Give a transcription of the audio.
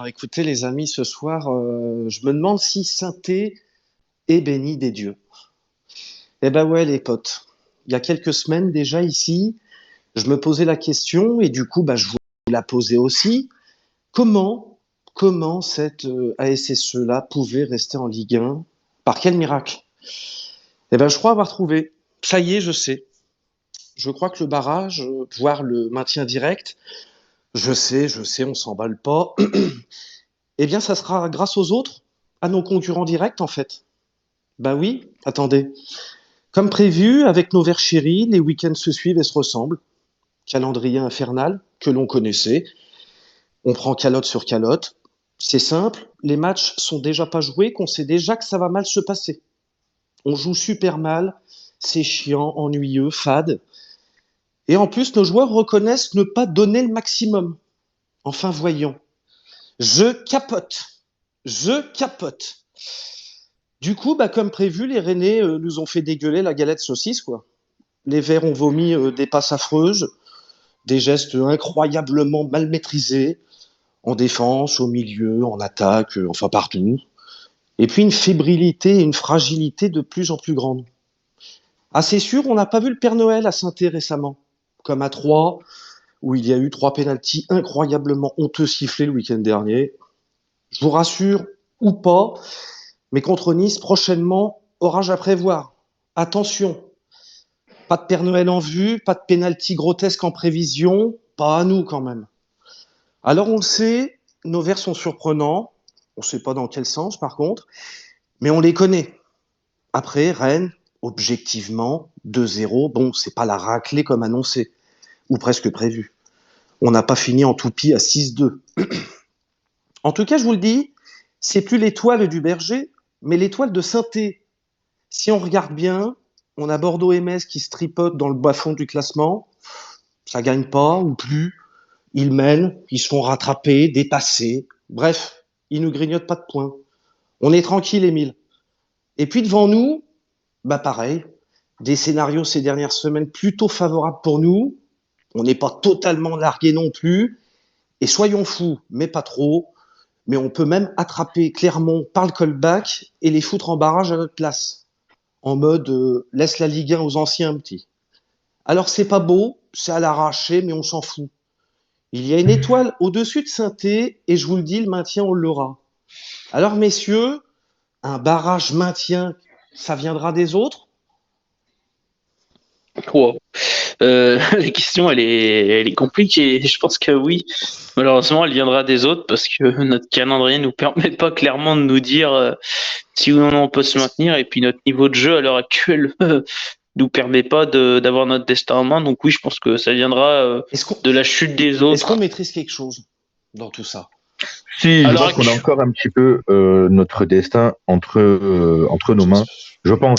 Écoutez, les amis, ce soir, je me demande si Saint-Thé est béni des dieux. Eh ben ouais, les potes. Il y a quelques semaines déjà ici, je me posais la question et du coup, je voulais la poser aussi. Comment, comment cette ASSE-là pouvait rester en Ligue 1? Par quel miracle? Eh ben, je crois avoir trouvé. Ça y est, je sais. Je crois que le barrage, voire le maintien direct, je sais, on s'emballe pas. Eh bien, ça sera grâce aux autres, à nos concurrents directs en fait. Bah oui, attendez. Comme prévu, avec nos verts chéris, les week-ends se suivent et se ressemblent. Calendrier infernal que l'on connaissait. On prend calotte sur calotte. C'est simple, les matchs sont déjà pas joués, qu'on sait déjà que ça va mal se passer. On joue super mal, c'est chiant, ennuyeux, fade. Et en plus, nos joueurs reconnaissent ne pas donner le maximum. Enfin, voyons. Je capote. Je capote. Du coup, comme prévu, les Rennais nous ont fait dégueuler la galette saucisse, quoi. Les Verts ont vomi des passes affreuses, des gestes incroyablement mal maîtrisés, en défense, au milieu, en attaque, enfin partout. Et puis une fébrilité et une fragilité de plus en plus grande. Ah, c'est sûr, on n'a pas vu le Père Noël à Saint-Thé récemment, comme à Troyes, où il y a eu 3 pénaltys incroyablement honteux sifflés le week-end dernier. Je vous rassure, ou pas, mais contre Nice, prochainement, orage à prévoir. Attention, pas de Père Noël en vue, pas de pénalty grotesque en prévision, pas à nous quand même. Alors on le sait, nos Verts sont surprenants, on ne sait pas dans quel sens par contre, mais on les connaît. Après, Rennes, objectivement, 2-0, bon, c'est pas la raclée comme annoncé, ou presque prévu. On n'a pas fini en toupie à 6-2. En tout cas, je vous le dis, c'est plus l'étoile du berger, mais l'étoile de Saint-Thé. Si on regarde bien, on a Bordeaux et Metz qui se tripotent dans le bas-fond du classement, ça gagne pas ou plus. Ils mènent, ils se font rattraper, dépasser. Bref, ils nous grignotent pas de points. On est tranquille, Émile. Et puis devant nous, pareil, des scénarios ces dernières semaines plutôt favorables pour nous. On n'est pas totalement largué non plus. Et soyons fous, mais pas trop. Mais on peut même attraper Clermont par le callback et les foutre en barrage à notre place. En mode laisse la Ligue 1 aux anciens petits. Alors c'est pas beau, c'est à l'arraché, mais on s'en fout. Il y a une étoile au-dessus de Saint-Thé et je vous le dis, le maintien, on l'aura. Alors messieurs, un barrage maintien, ça viendra des autres? Wow. La question, elle est compliquée. Je pense que oui. Malheureusement, elle viendra des autres parce que notre calendrier nous permet pas clairement de nous dire si ou non on peut se maintenir. Et puis notre niveau de jeu à l'heure actuelle nous permet pas d'avoir notre destin en main. Donc oui, je pense que ça viendra Est-ce qu'on de la chute des est-ce qu'on autres. maîtrise quelque chose dans tout ça? Si, À je l'heure pense qu'on a actuelle, encore un petit peu notre destin entre nos mains. Je pense.